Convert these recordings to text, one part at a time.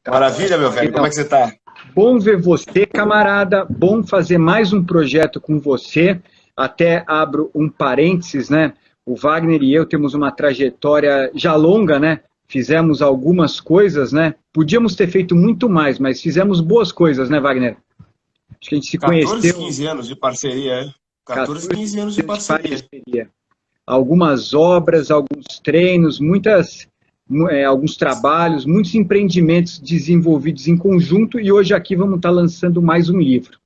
Maravilha, meu velho. Como é que você está? Bom ver você, camarada. Bom fazer mais um projeto com você. Até abro um parênteses, né? O Wagner e eu temos uma trajetória já longa, né? Fizemos algumas coisas, né? Podíamos ter feito muito mais, mas fizemos boas coisas, né, Wagner? Acho que a gente se 14, conheceu 15 anos de parceria, é? 14, 14 15 anos de anos de parceria. parceria. Algumas obras, alguns treinos, alguns trabalhos, muitos empreendimentos desenvolvidos em conjunto e hoje aqui vamos estar lançando mais um livro.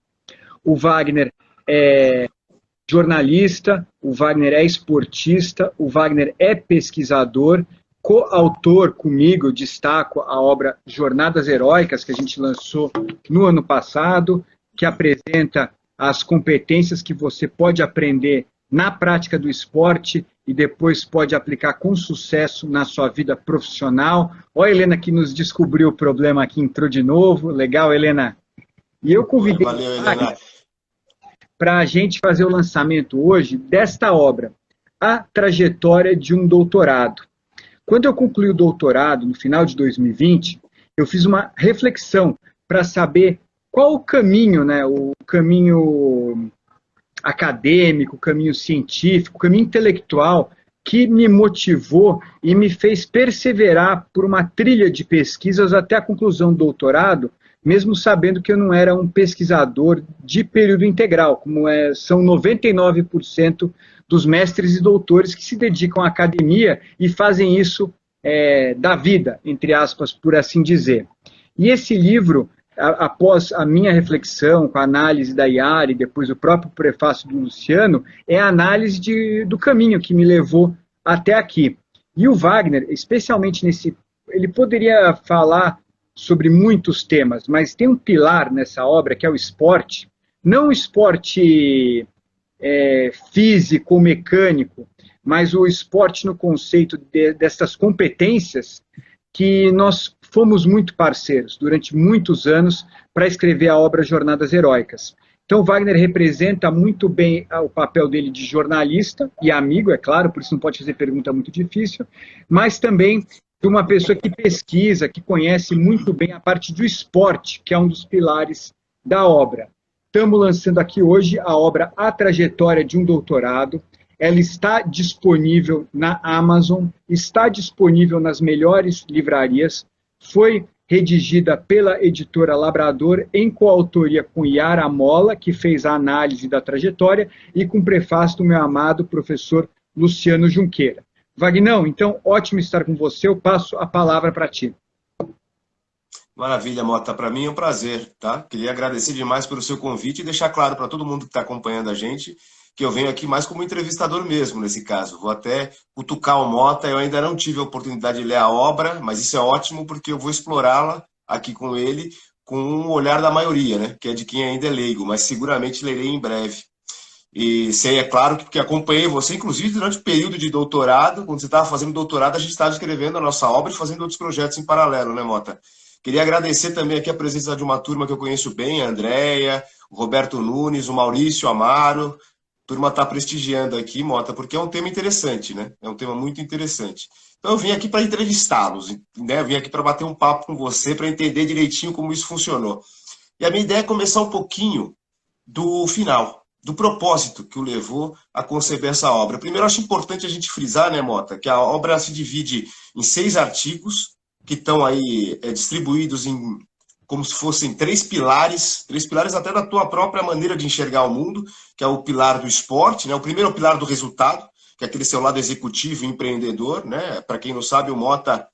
O Wagner é jornalista, o Wagner é esportista, o Wagner é pesquisador, coautor comigo, eu destaco a obra Jornadas Heróicas, que a gente lançou no ano passado, que apresenta as competências que você pode aprender na prática do esporte e depois pode aplicar com sucesso na sua vida profissional. Ó, a Helena que nos descobriu o problema aqui, entrou de novo. Legal, Helena. E eu convidei Valeu, Helena. para a gente fazer o lançamento hoje desta obra, A Trajetória de um Doutorado. Quando eu concluí o doutorado, no final de 2020, eu fiz uma reflexão para saber qual o caminho, né, o caminho acadêmico, o caminho científico, o caminho intelectual que me motivou e me fez perseverar por uma trilha de pesquisas até a conclusão do doutorado, mesmo sabendo que eu não era um pesquisador de período integral, como são 99% dos mestres e doutores que se dedicam à academia e fazem isso da vida, entre aspas, por assim dizer. E esse livro, após a minha reflexão com a análise da Yara e depois o próprio prefácio do Luciano, é a análise do caminho que me levou até aqui. E o Wagner, especialmente ele poderia falar sobre muitos temas, mas tem um pilar nessa obra que é o esporte, não o esporte físico, mecânico, mas o esporte no conceito dessas competências que nós fomos muito parceiros durante muitos anos para escrever a obra Jornadas Heróicas. Então, Wagner representa muito bem o papel dele de jornalista e amigo, é claro, por isso não pode fazer pergunta muito difícil, mas também de uma pessoa que pesquisa, que conhece muito bem a parte do esporte, que é um dos pilares da obra. Estamos lançando aqui hoje a obra A Trajetória de um Doutorado. Ela está disponível na Amazon, está disponível nas melhores livrarias, foi redigida pela editora Labrador, em coautoria com Yara Mola, que fez a análise da trajetória, e com prefácio do meu amado professor Luciano Junqueira. Vagnão, então, ótimo estar com você, eu passo a palavra para ti. Maravilha, Mota. Para mim é um prazer, tá? Queria agradecer demais pelo seu convite e deixar claro para todo mundo que está acompanhando a gente que eu venho aqui mais como entrevistador mesmo, nesse caso. Vou até cutucar o Mota, eu ainda não tive a oportunidade de ler a obra, mas isso é ótimo porque eu vou explorá-la aqui com ele com um olhar da maioria, né? Que é de quem ainda é leigo, mas seguramente lerei em breve. E sei, é claro, que porque acompanhei você, inclusive durante o período de doutorado, quando você estava fazendo doutorado, a gente estava escrevendo a nossa obra e fazendo outros projetos em paralelo, né, Mota? Queria agradecer também aqui a presença de uma turma que eu conheço bem, a Andréia, o Roberto Nunes, o Maurício Amaro. A turma está prestigiando aqui, Mota, porque é um tema interessante, né? É um tema muito interessante. Então eu vim aqui para entrevistá-los, né? Eu vim aqui para bater um papo com você, para entender direitinho como isso funcionou. E a minha ideia é começar um pouquinho do final, do propósito que o levou a conceber essa obra. Primeiro, eu acho importante a gente frisar, né, Mota, que a obra se divide em 6 artigos, que estão aí distribuídos em como se fossem 3 pilares até da tua própria maneira de enxergar o mundo, que é o pilar do esporte, né? O primeiro é o pilar do resultado, que é aquele seu lado executivo e empreendedor, né? Para quem não sabe, o Mota,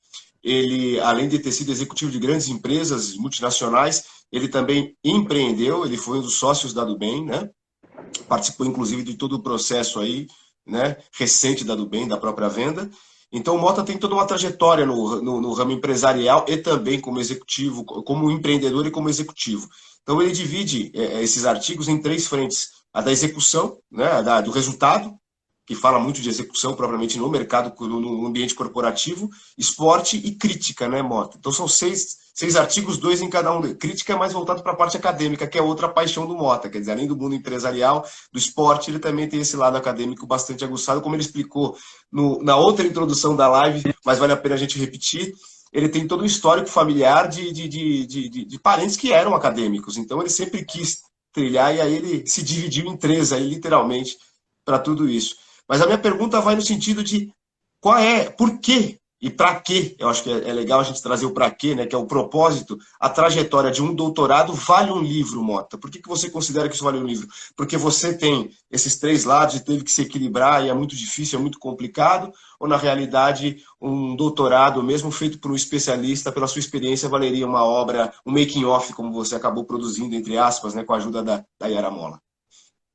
ele, além de ter sido executivo de grandes empresas multinacionais, ele também empreendeu, ele foi um dos sócios da Dubem, né? Participou, inclusive, de todo o processo aí, né, recente da Dubem, da própria venda. Então, o Mota tem toda uma trajetória no ramo empresarial e também como executivo, como empreendedor e como executivo. Então, ele divide esses artigos em 3 frentes. A da execução, né, do resultado, que fala muito de execução propriamente no mercado, no ambiente corporativo, esporte e crítica, né, Mota? Então, são 6 artigos, 2 em cada um. Crítica é mais voltado para a parte acadêmica, que é outra paixão do Mota. Quer dizer, além do mundo empresarial, do esporte, ele também tem esse lado acadêmico bastante aguçado, como ele explicou na outra introdução da live, mas vale a pena a gente repetir. ele tem todo um histórico familiar de parentes que eram acadêmicos. Então ele sempre quis trilhar e aí ele se dividiu em três, aí, literalmente, para tudo isso. Mas a minha pergunta vai no sentido de por quê e para quê? Eu acho que é legal a gente trazer o para quê, né, que é o propósito, a trajetória de um doutorado vale um livro, Mota. Por que você considera que isso vale um livro? Porque você tem esses três lados e teve que se equilibrar e é muito difícil, é muito complicado? Ou, na realidade, um doutorado, mesmo feito por um especialista, pela sua experiência, valeria uma obra, um making-off, como você acabou produzindo, entre aspas, né, com a ajuda da Yara Molla?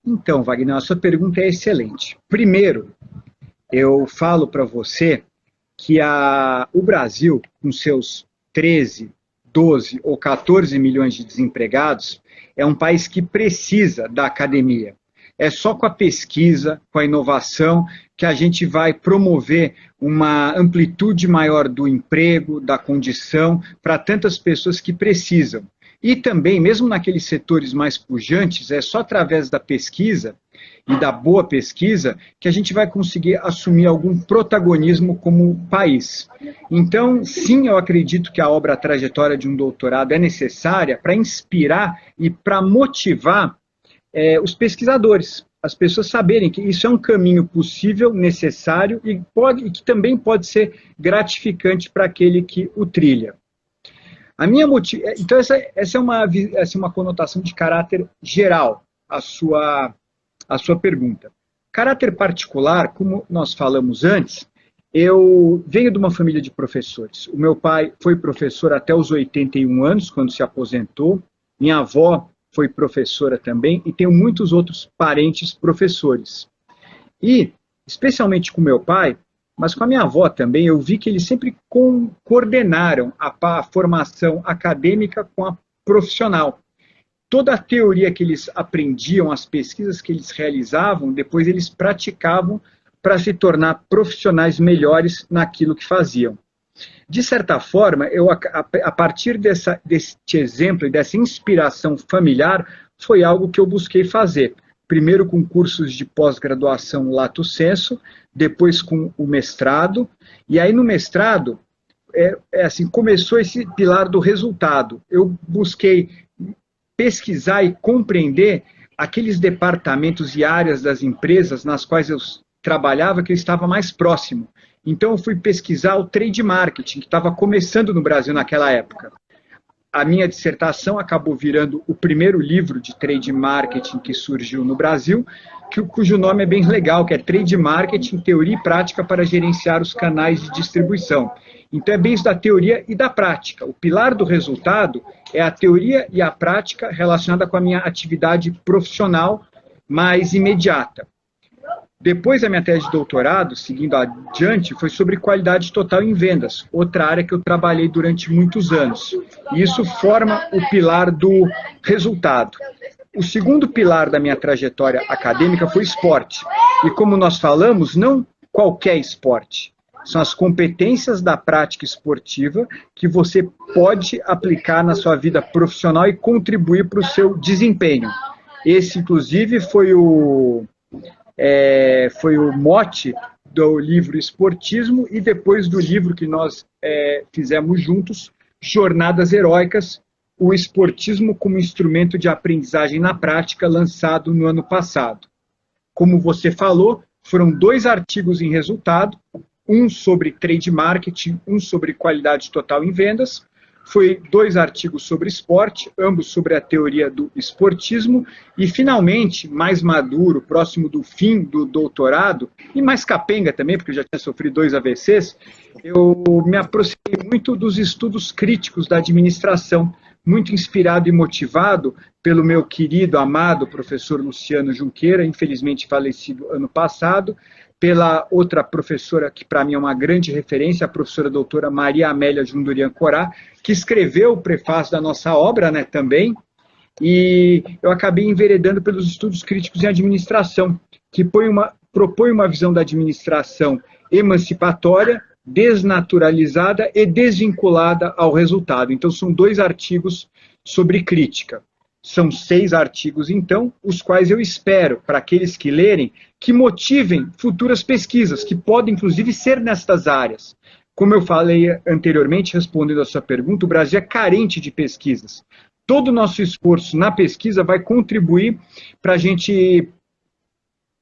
Então, Wagner, a sua pergunta é excelente. Primeiro, eu falo para você que o Brasil, com seus 13, 12 ou 14 milhões de desempregados, é um país que precisa da academia. É só com a pesquisa, com a inovação, que a gente vai promover uma amplitude maior do emprego, da condição, para tantas pessoas que precisam. E também, mesmo naqueles setores mais pujantes, é só através da pesquisa e da boa pesquisa que a gente vai conseguir assumir algum protagonismo como país. Então, sim, eu acredito que a obra A Trajetória de um Doutorado é necessária para inspirar e para motivar os pesquisadores, as pessoas saberem que isso é um caminho possível, necessário e que também pode ser gratificante para aquele que o trilha. Então, essa é uma conotação de caráter geral, a sua pergunta. Caráter particular, como nós falamos antes, eu venho de uma família de professores. O meu pai foi professor até os 81 anos, quando se aposentou. Minha avó foi professora também, e tenho muitos outros parentes professores. E, especialmente com meu pai, mas com a minha avó também, eu vi que eles sempre coordenaram a formação acadêmica com a profissional. Toda a teoria que eles aprendiam, as pesquisas que eles realizavam, depois eles praticavam para se tornar profissionais melhores naquilo que faziam. De certa forma, a partir deste exemplo e dessa inspiração familiar, foi algo que eu busquei fazer. Primeiro com cursos de pós-graduação lato sensu, depois com o mestrado, e aí no mestrado, assim, começou esse pilar do resultado. Eu busquei pesquisar e compreender aqueles departamentos e áreas das empresas nas quais eu trabalhava que eu estava mais próximo. Então eu fui pesquisar o trade marketing, que estava começando no Brasil naquela época. A minha dissertação acabou virando o primeiro livro de trade marketing que surgiu no Brasil, cujo nome é bem legal, que é Trade Marketing, Teoria e Prática para Gerenciar os Canais de Distribuição. Então é bem isso da teoria e da prática. O pilar do resultado é a teoria e a prática relacionada com a minha atividade profissional mais imediata. Depois a minha tese de doutorado, seguindo adiante, foi sobre qualidade total em vendas, outra área que eu trabalhei durante muitos anos. E isso forma o pilar do resultado. O segundo pilar da minha trajetória acadêmica foi esporte. E como nós falamos, não qualquer esporte. São as competências da prática esportiva que você pode aplicar na sua vida profissional e contribuir para o seu desempenho. Esse, inclusive, foi o mote do livro Esportismo e depois do livro que nós fizemos juntos, Jornadas Heróicas, o esportismo como instrumento de aprendizagem na prática, lançado no ano passado. Como você falou, foram 2 artigos em resultado, um sobre trade marketing, um sobre qualidade total em vendas. Foi 2 artigos sobre esporte, ambos sobre a teoria do esportismo, e finalmente, mais maduro, próximo do fim do doutorado, e mais capenga também, porque eu já tinha sofrido 2 AVCs, eu me aproximei muito dos estudos críticos da administração, muito inspirado e motivado pelo meu querido, amado professor Luciano Junqueira, infelizmente falecido ano passado, pela outra professora que para mim é uma grande referência, a professora doutora Maria Amélia Jundurian Corá, que escreveu o prefácio da nossa obra, né, também, e eu acabei enveredando pelos estudos críticos em administração, que propõe uma visão da administração emancipatória, desnaturalizada e desvinculada ao resultado. Então são 2 artigos sobre crítica. São 6 artigos, então, os quais eu espero, para aqueles que lerem, que motivem futuras pesquisas, que podem, inclusive, ser nestas áreas. como eu falei anteriormente, respondendo a sua pergunta, o Brasil é carente de pesquisas. Todo o nosso esforço na pesquisa vai contribuir para a gente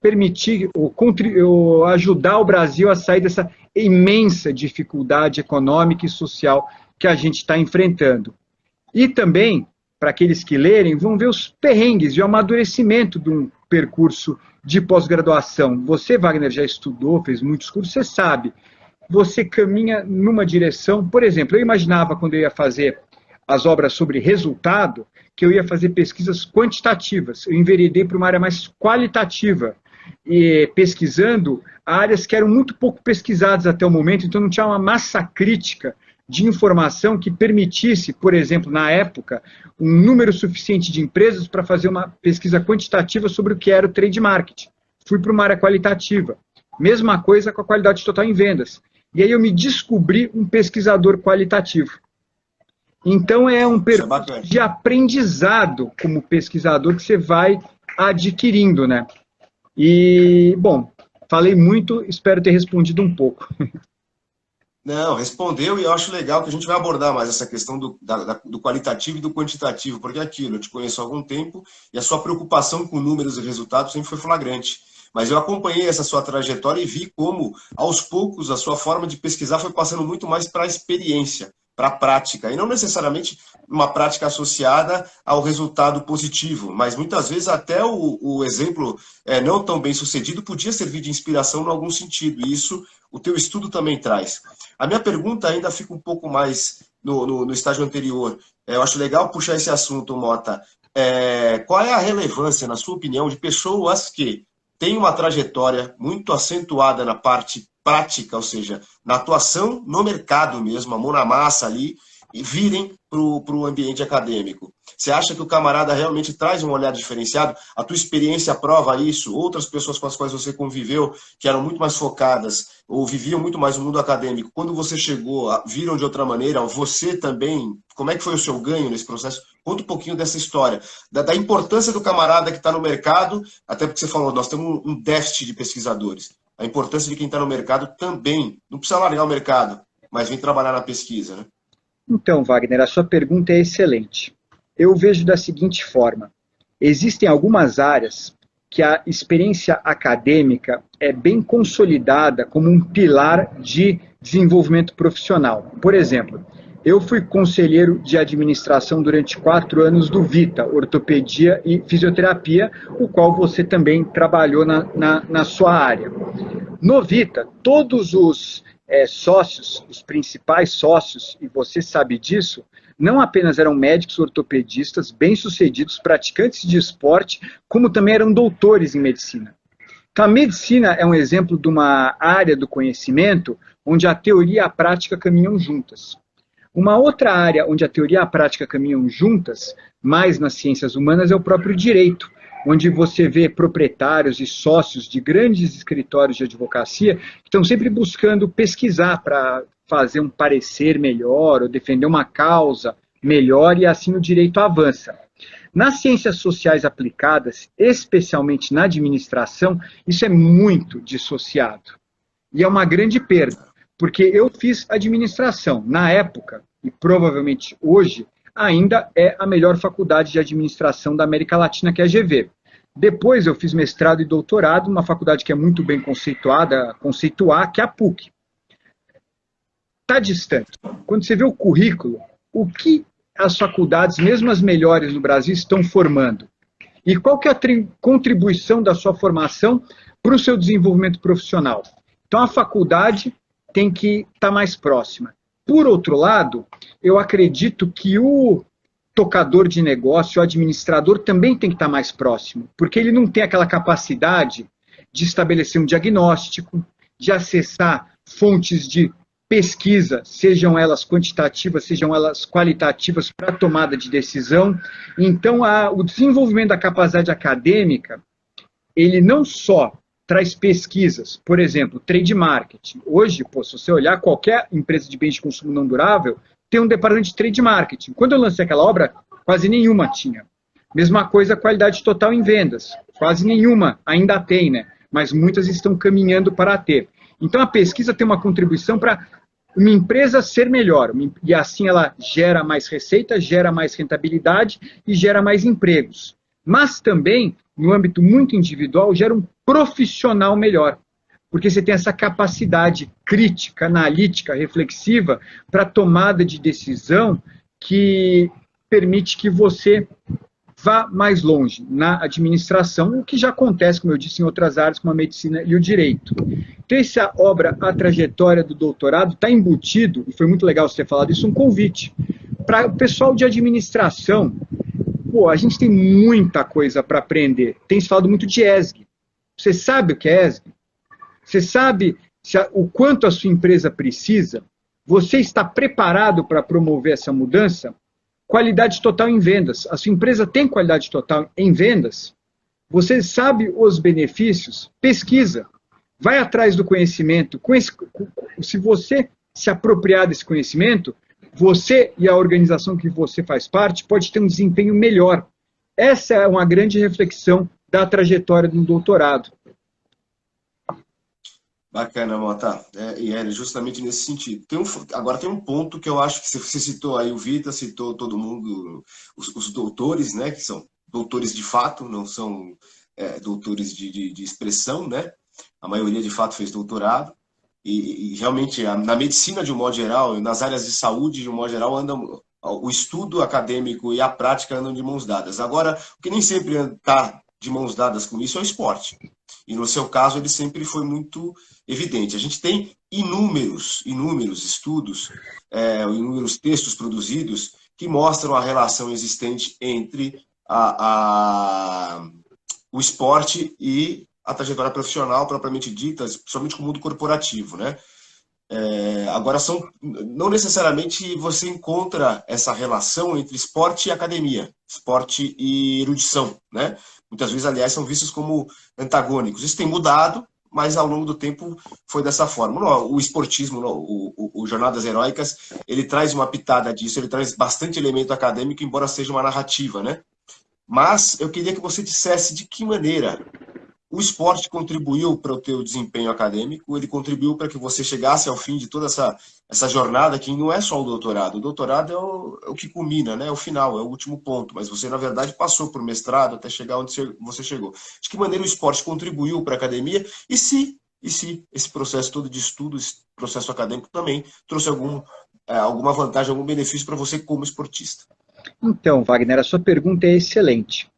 permitir ou ajudar o Brasil a sair dessa imensa dificuldade econômica e social que a gente está enfrentando. E também, para aqueles que lerem, vão ver os perrengues e o amadurecimento de um percurso de pós-graduação. Você, Wagner, já estudou, fez muitos cursos, você sabe. Você caminha numa direção, por exemplo, eu imaginava quando eu ia fazer as obras sobre resultado, que eu ia fazer pesquisas quantitativas. Eu enveredei para uma área mais qualitativa, e pesquisando áreas que eram muito pouco pesquisadas até o momento, então não tinha uma massa crítica de informação que permitisse, por exemplo, na época, um número suficiente de empresas para fazer uma pesquisa quantitativa sobre o que era o trade marketing. Fui para uma área qualitativa. Mesma coisa com a qualidade total em vendas. E aí eu me descobri um pesquisador qualitativo. Então é um percurso de aprendizado como pesquisador que você vai adquirindo, né? E, bom, falei muito, espero ter respondido um pouco. Não, respondeu, e eu acho legal que a gente vai abordar mais essa questão do qualitativo e do quantitativo, porque é aquilo, eu te conheço há algum tempo e a sua preocupação com números e resultados sempre foi flagrante. Mas eu acompanhei essa sua trajetória e vi como, aos poucos, a sua forma de pesquisar foi passando muito mais para a experiência, para a prática, e não necessariamente uma prática associada ao resultado positivo, mas muitas vezes até o exemplo não tão bem sucedido podia servir de inspiração em algum sentido, e isso o teu estudo também traz. A minha pergunta ainda fica um pouco mais no estágio anterior. Eu acho legal puxar esse assunto, Mota. Qual é a relevância, na sua opinião, de pessoas que têm uma trajetória muito acentuada na parte prática, ou seja, na atuação no mercado mesmo, a mão na massa ali, e virem para o ambiente acadêmico? Você acha que o camarada realmente traz um olhar diferenciado? A tua experiência prova isso? Outras pessoas com as quais você conviveu, que eram muito mais focadas, ou viviam muito mais no mundo acadêmico, quando você chegou, viram de outra maneira? Você também, como é que foi o seu ganho nesse processo? Conta um pouquinho dessa história, da importância do camarada que está no mercado, até porque você falou, nós temos um déficit de pesquisadores. A importância de quem está no mercado também, não precisa largar o mercado, mas vem trabalhar na pesquisa, né? Então, Wagner, a sua pergunta é excelente. Eu vejo da seguinte forma: existem algumas áreas que a experiência acadêmica é bem consolidada como um pilar de desenvolvimento profissional. Por exemplo, eu fui conselheiro de administração durante 4 anos do VITA, Ortopedia e Fisioterapia, o qual você também trabalhou na sua área. No VITA, todos os sócios, os principais sócios, e você sabe disso, não apenas eram médicos ortopedistas, bem-sucedidos, praticantes de esporte, como também eram doutores em medicina. Então, a medicina é um exemplo de uma área do conhecimento onde a teoria e a prática caminham juntas. Uma outra área onde a teoria e a prática caminham juntas, mais nas ciências humanas, é o próprio direito, onde você vê proprietários e sócios de grandes escritórios de advocacia que estão sempre buscando pesquisar para fazer um parecer melhor ou defender uma causa melhor, e assim o direito avança. Nas ciências sociais aplicadas, especialmente na administração, isso é muito dissociado. E é uma grande perda, porque eu fiz administração na época, e provavelmente hoje, ainda é a melhor faculdade de administração da América Latina, que é a GV. Depois eu fiz mestrado e doutorado numa faculdade que é muito bem conceituada, que é a PUC. Está distante. Quando você vê o currículo, o que as faculdades, mesmo as melhores no Brasil, estão formando? E qual que é a contribuição da sua formação para o seu desenvolvimento profissional? Então a faculdade tem que estar mais próxima. Por outro lado, eu acredito que o tocador de negócio, o administrador, também tem que estar mais próximo, porque ele não tem aquela capacidade de estabelecer um diagnóstico, de acessar fontes de pesquisa, sejam elas quantitativas, sejam elas qualitativas, para tomada de decisão. Então, o desenvolvimento da capacidade acadêmica, ele não só traz pesquisas, por exemplo, trade marketing. Hoje, se você olhar, qualquer empresa de bens de consumo não durável tem um departamento de trade marketing. Quando eu lancei aquela obra, quase nenhuma tinha. Mesma coisa, qualidade total em vendas. Quase nenhuma ainda tem, né? Mas muitas estão caminhando para ter. Então, a pesquisa tem uma contribuição para uma empresa ser melhor, e assim ela gera mais receita, gera mais rentabilidade e gera mais empregos. Mas também, no âmbito muito individual, gera um profissional melhor, porque você tem essa capacidade crítica, analítica, reflexiva para tomada de decisão que permite que você vá mais longe na administração, o que já acontece, como eu disse, em outras áreas, como a medicina e o direito. Então, essa obra, A Trajetória do Doutorado, está embutido, e foi muito legal você ter falado isso, um convite para o pessoal de administração. Pô, a gente tem muita coisa para aprender. Tem se falado muito de ESG. Você sabe o que é ESG? Você sabe o quanto a sua empresa precisa? Você está preparado para promover essa mudança? Qualidade total em vendas. A sua empresa tem qualidade total em vendas? Você sabe os benefícios? Pesquisa. Vai atrás do conhecimento. Se você se apropriar desse conhecimento, você e a organização que você faz parte pode ter um desempenho melhor. Essa é uma grande reflexão da trajetória do doutorado. Bacana, Mota. E é justamente nesse sentido. Agora tem um ponto que eu acho que você citou aí, o Vita citou todo mundo, os doutores, né, que são doutores de fato, não são doutores de expressão, né? A maioria de fato fez doutorado. E realmente, na medicina de um modo geral, e nas áreas de saúde de um modo geral, o estudo acadêmico e a prática andam de mãos dadas. Agora, o que nem sempre está de mãos dadas com isso é o esporte. E no seu caso, ele sempre foi muito evidente. A gente tem inúmeros estudos, inúmeros textos produzidos que mostram a relação existente entre o esporte e a trajetória profissional propriamente dita, principalmente com o mundo corporativo, né? Agora, não necessariamente você encontra essa relação entre esporte e academia, esporte e erudição, né? Muitas vezes, aliás, são vistos como antagônicos. Isso tem mudado, mas ao longo do tempo foi dessa forma. O esportismo, o Jornadas Heróicas, ele traz uma pitada disso, ele traz bastante elemento acadêmico, embora seja uma narrativa, né? Mas eu queria que você dissesse de que maneira o esporte contribuiu para o teu desempenho acadêmico, ele contribuiu para que você chegasse ao fim de toda essa jornada, que não é só o doutorado. O doutorado é o que culmina, né? É o final, é o último ponto. Mas você, na verdade, passou por mestrado até chegar onde você chegou. De que maneira o esporte contribuiu para a academia e se esse processo todo de estudo, esse processo acadêmico também trouxe alguma vantagem, algum benefício para você como esportista? Então, Wagner, a sua pergunta é excelente.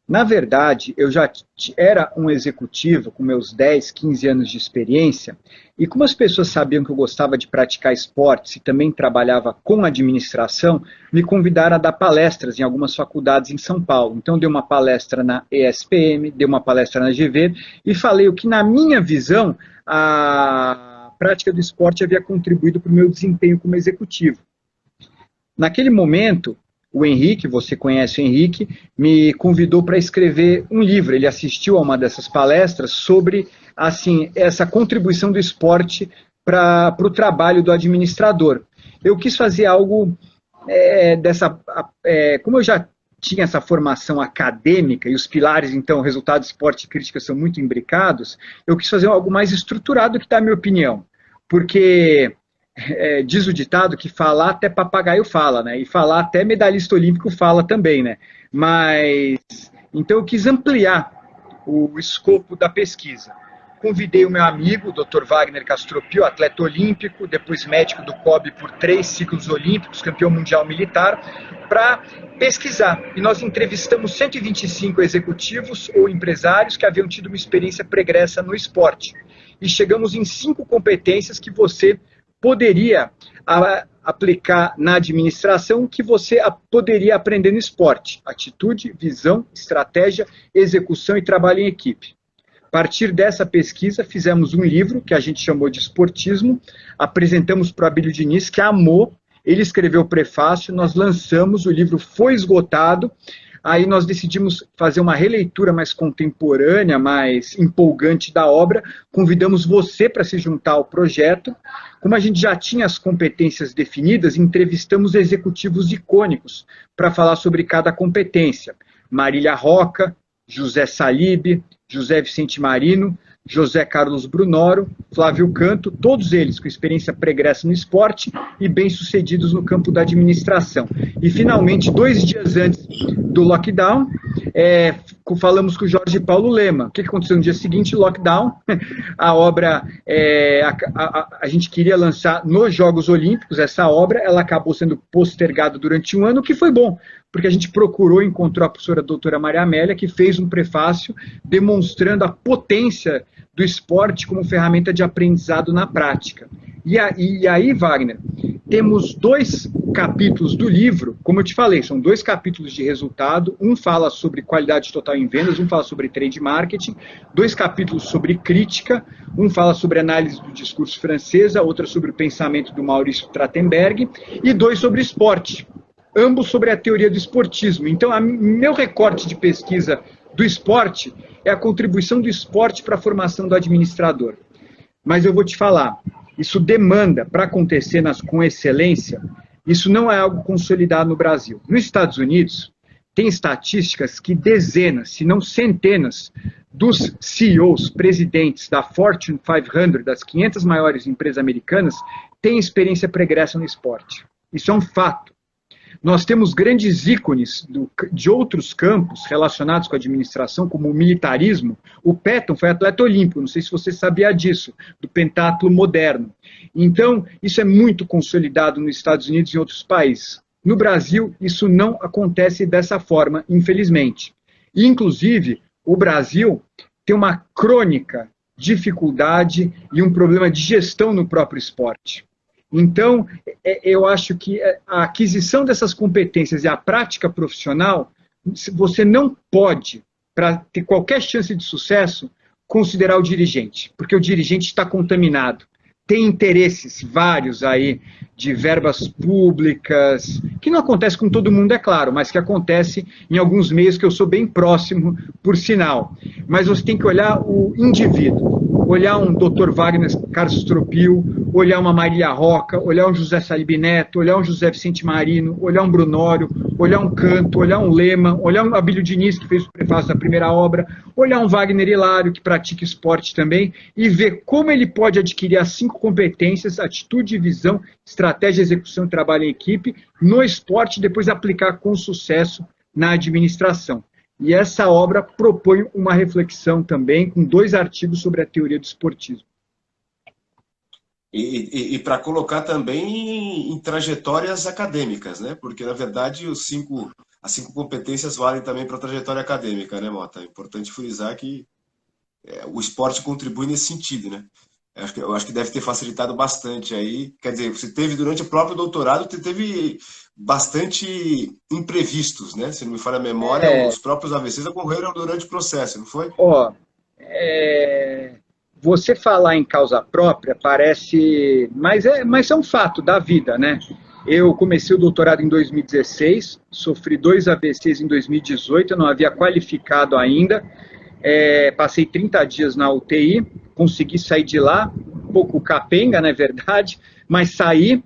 Na verdade, eu já era um executivo com meus 10, 15 anos de experiência, e como as pessoas sabiam que eu gostava de praticar esportes e também trabalhava com administração, me convidaram a dar palestras em algumas faculdades em São Paulo. Então, dei uma palestra na ESPM, dei uma palestra na GV, e falei o que, na minha visão, a prática do esporte havia contribuído para o meu desempenho como executivo. Naquele momento, o Henrique, você conhece o Henrique, me convidou para escrever um livro. Ele assistiu a uma dessas palestras sobre assim, essa contribuição do esporte para o trabalho do administrador. Eu quis fazer algo como eu já tinha essa formação acadêmica e os pilares, então, resultados, esporte e crítica são muito imbricados, eu quis fazer algo mais estruturado que dá a minha opinião. Porque diz o ditado que falar até papagaio fala, né? E falar até medalhista olímpico fala também, né? Mas, então eu quis ampliar o escopo da pesquisa. Convidei o meu amigo, o Dr. Wagner Castropio, atleta olímpico, depois médico do COB por 3 ciclos olímpicos, campeão mundial militar, para pesquisar. E nós entrevistamos 125 executivos ou empresários que haviam tido uma experiência pregressa no esporte. E chegamos em 5 competências que você poderia aplicar na administração, que você poderia aprender no esporte: atitude, visão, estratégia, execução e trabalho em equipe. A partir dessa pesquisa, fizemos um livro que a gente chamou de Esportismo, apresentamos para o Abílio Diniz, que amou, ele escreveu o prefácio, nós lançamos, o livro foi esgotado. Aí nós decidimos fazer uma releitura mais contemporânea, mais empolgante da obra. Convidamos você para se juntar ao projeto. Como a gente já tinha as competências definidas, entrevistamos executivos icônicos para falar sobre cada competência. Marília Roca, José Salib, José Vicente Marino. José Carlos Brunoro, Flávio Canto, todos eles com experiência pregressa no esporte e bem-sucedidos no campo da administração. E, finalmente, 2 dias antes do lockdown, falamos com o Jorge Paulo Lema. O que aconteceu no dia seguinte? Lockdown. A obra, a gente queria lançar nos Jogos Olímpicos essa obra, ela acabou sendo postergada durante um ano, o que foi bom, porque a gente procurou e encontrou a professora doutora Maria Amélia, que fez um prefácio demonstrando a potência do esporte como ferramenta de aprendizado na prática. E aí, Wagner, temos 2 capítulos do livro, como eu te falei, são 2 capítulos de resultado, um fala sobre qualidade total em vendas, um fala sobre trade marketing, 2 capítulos sobre crítica, um fala sobre análise do discurso francesa, outro sobre o pensamento do Maurício Trachtenberg, e 2 sobre esporte, ambos sobre a teoria do esportismo. Então, meu recorte de pesquisa do esporte é a contribuição do esporte para a formação do administrador. Mas eu vou te falar, isso demanda, para acontecer com excelência, isso não é algo consolidado no Brasil. Nos Estados Unidos, tem estatísticas que dezenas, se não centenas, dos CEOs, presidentes da Fortune 500, das 500 maiores empresas americanas, têm experiência pregressa no esporte. Isso é um fato. Nós temos grandes ícones de outros campos relacionados com a administração, como o militarismo. O Patton foi atleta olímpico, não sei se você sabia disso, do pentatlo moderno. Então, isso é muito consolidado nos Estados Unidos e em outros países. No Brasil, isso não acontece dessa forma, infelizmente. E, inclusive, o Brasil tem uma crônica dificuldade e um problema de gestão no próprio esporte. Então, eu acho que a aquisição dessas competências e a prática profissional, você não pode, para ter qualquer chance de sucesso, considerar o dirigente, porque o dirigente está contaminado. Tem interesses vários aí de verbas públicas, que não acontece com todo mundo, é claro, mas que acontece em alguns meios que eu sou bem próximo, por sinal. Mas você tem que olhar o indivíduo, olhar um Dr. Wagner Castrupil, olhar uma Maria Roca, olhar um José Salib Neto, olhar um José Vicente Marino, olhar um Brunório, olhar um Canto, olhar um Lema, olhar um Abílio Diniz, que fez o prefácio da primeira obra, olhar um Wagner Hilário, que pratica esporte também, e ver como ele pode adquirir as 5 competências, atitude, visão, estratégia, execução e trabalho em equipe, no esporte, e depois aplicar com sucesso na administração. E essa obra propõe uma reflexão também, com 2 artigos sobre a teoria do esportismo. E para colocar também em trajetórias acadêmicas, né? Porque, na verdade, as 5 competências valem também para a trajetória acadêmica, né, Mota? É importante frisar que o esporte contribui nesse sentido, né? Eu acho que deve ter facilitado bastante aí. Quer dizer, você teve, durante o próprio doutorado, teve bastante imprevistos, né? Se não me falha a memória, os próprios AVCs ocorreram durante o processo, não foi? Você falar em causa própria parece... Mas é um fato da vida, né? Eu comecei o doutorado em 2016, sofri 2 AVCs em 2018, eu não havia qualificado ainda, passei 30 dias na UTI, consegui sair de lá, um pouco capenga, na verdade, mas saí.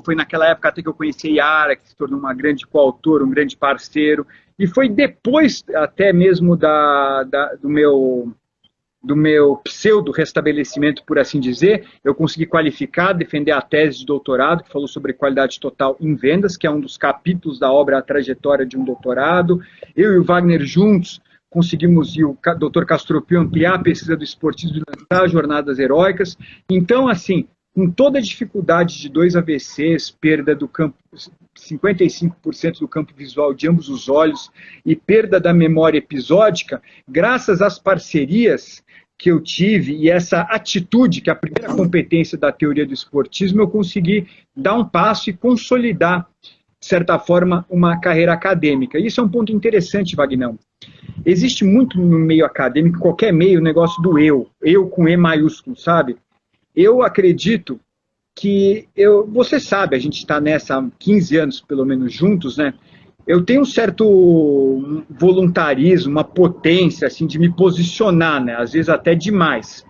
Foi naquela época até que eu conheci a Yara, que se tornou uma grande coautora, um grande parceiro, e foi depois até mesmo do meu pseudo-restabelecimento, por assim dizer, eu consegui qualificar, defender a tese de doutorado, que falou sobre qualidade total em vendas, que é um dos capítulos da obra A Trajetória de um Doutorado. Eu e o Wagner juntos conseguimos, e o Dr. Castrupil, ampliar a pesquisa do esportismo e lançar jornadas heróicas. Então, assim, com toda a dificuldade de 2 AVCs, perda do campo, 55% do campo visual de ambos os olhos e perda da memória episódica, graças às parcerias que eu tive e essa atitude, que é a primeira competência da teoria do esportismo, eu consegui dar um passo e consolidar, de certa forma, uma carreira acadêmica. Isso é um ponto interessante, Vagnão. Existe muito no meio acadêmico, qualquer meio, o negócio do eu com E maiúsculo, sabe? Eu acredito que, você sabe, a gente está nessa há 15 anos, pelo menos, juntos, né? Eu tenho um certo voluntarismo, uma potência, assim, de me posicionar, né? Às vezes até demais.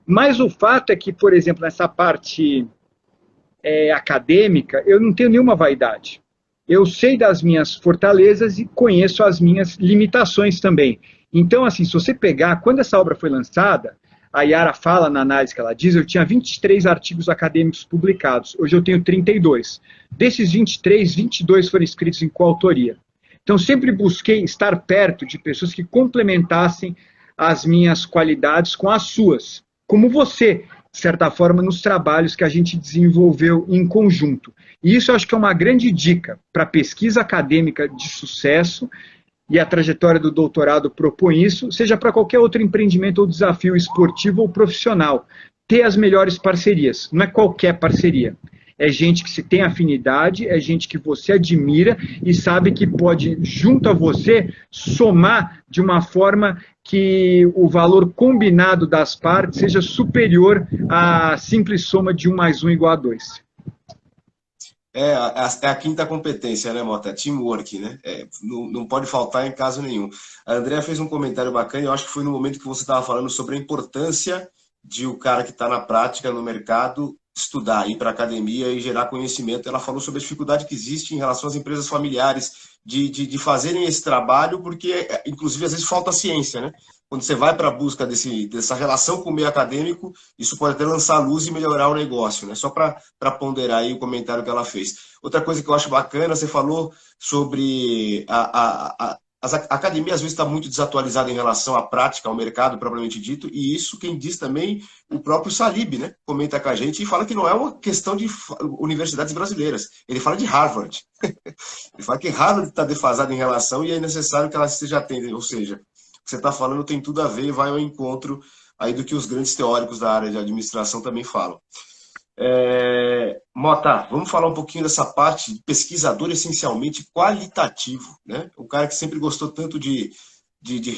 Mas o fato é que, por exemplo, nessa parte acadêmica, eu não tenho nenhuma vaidade. Eu sei das minhas fortalezas e conheço as minhas limitações também. Então, assim, se você pegar, quando essa obra foi lançada, a Yara fala na análise que ela diz, eu tinha 23 artigos acadêmicos publicados, hoje eu tenho 32. Desses 23, 22 foram escritos em coautoria. Então, sempre busquei estar perto de pessoas que complementassem as minhas qualidades com as suas, como você, de certa forma, nos trabalhos que a gente desenvolveu em conjunto. E isso eu acho que é uma grande dica para pesquisa acadêmica de sucesso, e a trajetória do doutorado propõe isso, seja para qualquer outro empreendimento ou desafio esportivo ou profissional. Ter as melhores parcerias, não é qualquer parceria. É gente que se tem afinidade, é gente que você admira e sabe que pode, junto a você, somar de uma forma que o valor combinado das partes seja superior à simples soma de 1 mais 1 igual a 2. É a quinta competência, né, Mota? Teamwork, né? Não pode faltar em caso nenhum. A Andrea fez um comentário bacana, eu acho que foi no momento que você estava falando sobre a importância de o cara que está na prática, no mercado, estudar, ir para a academia e gerar conhecimento. Ela falou sobre a dificuldade que existe em relação às empresas familiares de fazerem esse trabalho, porque, inclusive, às vezes falta ciência, né? Quando você vai para a busca dessa relação com o meio acadêmico, isso pode até lançar luz e melhorar o negócio, né? Só para ponderar aí o comentário que ela fez. Outra coisa que eu acho bacana, você falou sobre a academia às vezes está muito desatualizada em relação à prática, ao mercado propriamente dito, e isso quem diz também o próprio Salib, né? Comenta com a gente e fala que não é uma questão de universidades brasileiras, ele fala de Harvard. Ele fala que Harvard está defasada em relação e é necessário que ela esteja atenta, ou seja, o que você está falando tem tudo a ver e vai ao encontro aí do que os grandes teóricos da área de administração também falam. Mota, vamos falar um pouquinho dessa parte de pesquisador essencialmente qualitativo, né? O cara que sempre gostou tanto de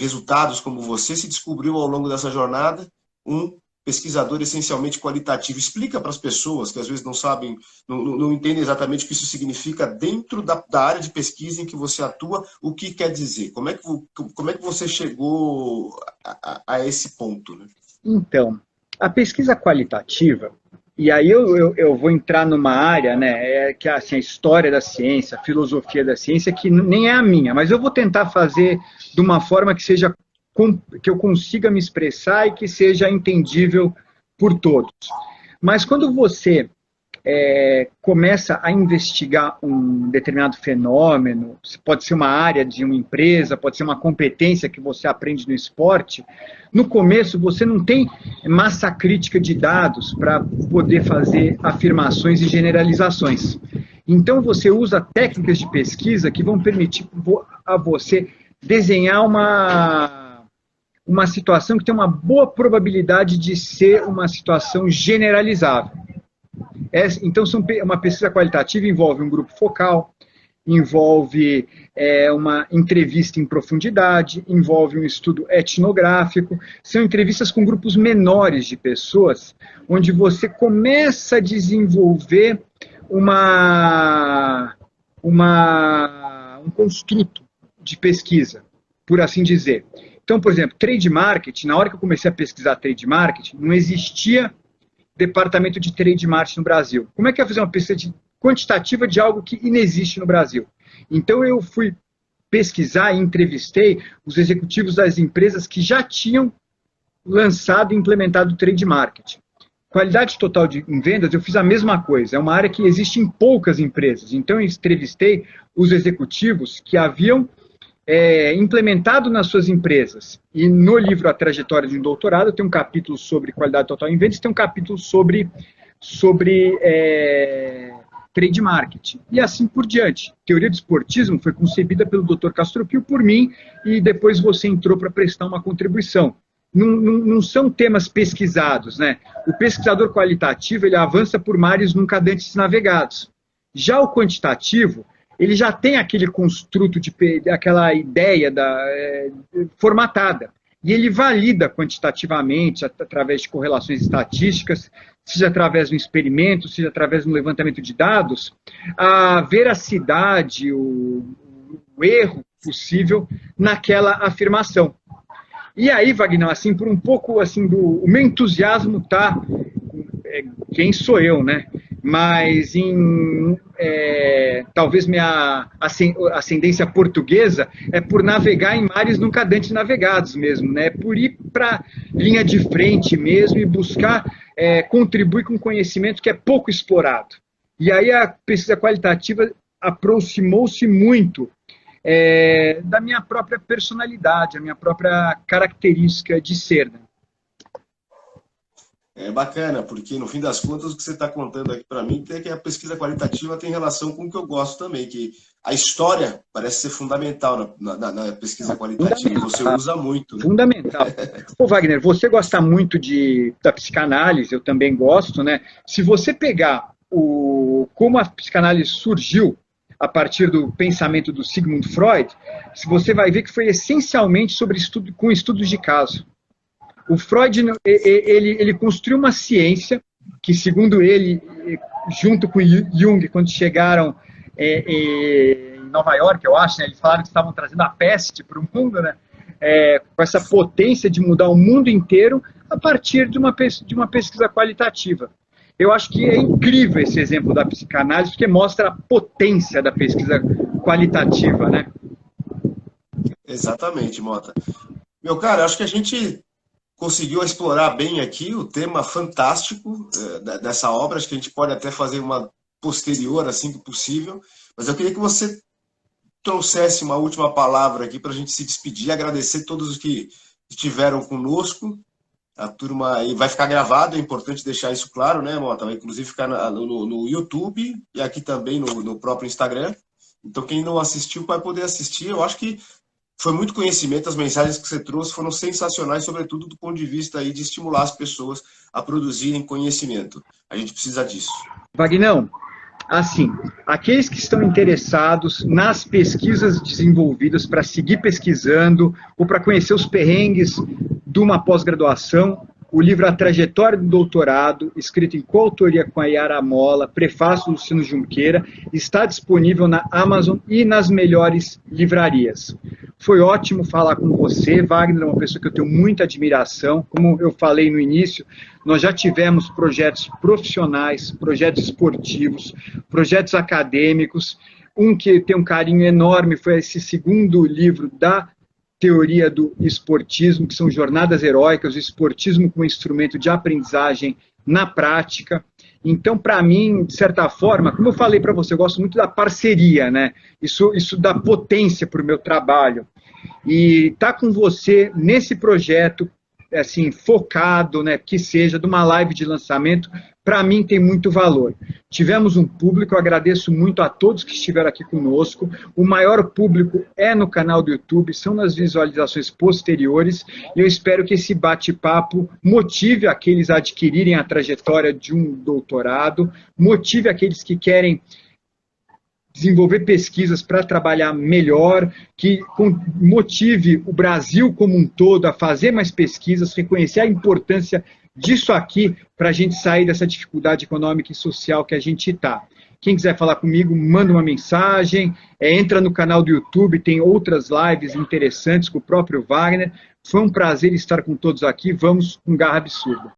resultados como você se descobriu ao longo dessa jornada um pesquisador essencialmente qualitativo. Explica para as pessoas que às vezes não sabem, não entendem exatamente o que isso significa dentro da área de pesquisa em que você atua, o que quer dizer? Como é que você chegou a esse ponto, né? Então, a pesquisa qualitativa, e aí eu vou entrar numa área, né, que é assim, a história da ciência, a filosofia da ciência, que nem é a minha, mas eu vou tentar fazer de uma forma que seja que eu consiga me expressar e que seja entendível por todos. Mas quando você começa a investigar um determinado fenômeno, pode ser uma área de uma empresa, pode ser uma competência que você aprende no esporte, no começo você não tem massa crítica de dados para poder fazer afirmações e generalizações. Então você usa técnicas de pesquisa que vão permitir a você desenhar uma situação que tem uma boa probabilidade de ser uma situação generalizável. Então, uma pesquisa qualitativa envolve um grupo focal, envolve uma entrevista em profundidade, envolve um estudo etnográfico, são entrevistas com grupos menores de pessoas, onde você começa a desenvolver um construto de pesquisa, por assim dizer. Então, por exemplo, trade marketing, na hora que eu comecei a pesquisar trade marketing, não existia departamento de trade marketing no Brasil. Como é que eu ia fazer uma pesquisa quantitativa de algo que inexiste no Brasil? Então eu fui pesquisar e entrevistei os executivos das empresas que já tinham lançado e implementado o trade marketing. Qualidade total em vendas, eu fiz a mesma coisa. É uma área que existe em poucas empresas. Então eu entrevistei os executivos que haviam implementado nas suas empresas. E no livro A Trajetória de um Doutorado, tem um capítulo sobre qualidade total em vendas, tem um capítulo sobre trade marketing. E assim por diante. Teoria do esportismo foi concebida pelo Dr. Castropil por mim, e depois você entrou para prestar uma contribuição. Não são temas pesquisados, né? O pesquisador qualitativo, ele avança por mares nunca antes navegados. Já o quantitativo, ele já tem aquele construto, aquela ideia formatada. E ele valida quantitativamente, através de correlações estatísticas, seja através de um experimento, seja através de um levantamento de dados, a veracidade, o erro possível naquela afirmação. E aí, Wagner, assim, por um pouco assim, o meu entusiasmo está... Quem sou eu, né? mas talvez minha ascendência portuguesa é por navegar em mares nunca antes navegados mesmo, né? Por ir para linha de frente mesmo e buscar contribuir com conhecimento que é pouco explorado. E aí a pesquisa qualitativa aproximou-se muito da minha própria personalidade, a minha própria característica de ser, né? É bacana, porque no fim das contas o que você está contando aqui para mim é que a pesquisa qualitativa tem relação com o que eu gosto também, que a história parece ser fundamental na pesquisa qualitativa, e você usa muito, né? Fundamental. Ô Wagner, você gosta muito da psicanálise, eu também gosto, né? Se você pegar como a psicanálise surgiu a partir do pensamento do Sigmund Freud, você vai ver que foi essencialmente com estudos de caso. O Freud ele construiu uma ciência que, segundo ele, junto com Jung, quando chegaram em Nova York, eu acho, né, eles falaram que estavam trazendo a peste para o mundo, né, com essa potência de mudar o mundo inteiro a partir de uma pesquisa qualitativa. Eu acho que é incrível esse exemplo da psicanálise, porque mostra a potência da pesquisa qualitativa, né? Exatamente, Mota. Meu cara, acho que a gente conseguiu explorar bem aqui o tema fantástico dessa obra. Acho que a gente pode até fazer uma posterior, assim que possível. Mas eu queria que você trouxesse uma última palavra aqui para a gente se despedir, agradecer a todos os que estiveram conosco. A turma aí vai ficar gravado, é importante deixar isso claro, né, Mota? Vai inclusive ficar no YouTube e aqui também no próprio Instagram. Então, quem não assistiu vai poder assistir. Eu acho que foi muito conhecimento, as mensagens que você trouxe foram sensacionais, sobretudo do ponto de vista aí de estimular as pessoas a produzirem conhecimento. A gente precisa disso. Vagnão, assim, aqueles que estão interessados nas pesquisas desenvolvidas para seguir pesquisando ou para conhecer os perrengues de uma pós-graduação, o livro A Trajetória do Doutorado, escrito em coautoria com a Yara Molla, prefácio do Luciano Junqueira, está disponível na Amazon e nas melhores livrarias. Foi ótimo falar com você, Wagner, é uma pessoa que eu tenho muita admiração. Como eu falei no início, nós já tivemos projetos profissionais, projetos esportivos, projetos acadêmicos. Um que tem um carinho enorme foi esse segundo livro da teoria do esportismo, que são jornadas heróicas, o esportismo como instrumento de aprendizagem na prática. Então, para mim, de certa forma, como eu falei para você, eu gosto muito da parceria, né? Isso dá potência para o meu trabalho. E estar com você nesse projeto, assim, focado, né, que seja de uma live de lançamento, para mim tem muito valor. Tivemos um público, eu agradeço muito a todos que estiveram aqui conosco. O maior público é no canal do YouTube, são nas visualizações posteriores, e eu espero que esse bate-papo motive aqueles a adquirirem a trajetória de um doutorado, motive aqueles que querem desenvolver pesquisas para trabalhar melhor, que motive o Brasil como um todo a fazer mais pesquisas, reconhecer a importância disso aqui para a gente sair dessa dificuldade econômica e social que a gente está. Quem quiser falar comigo, manda uma mensagem, entra no canal do YouTube, tem outras lives interessantes com o próprio Wagner. Foi um prazer estar com todos aqui, vamos com garra absurda.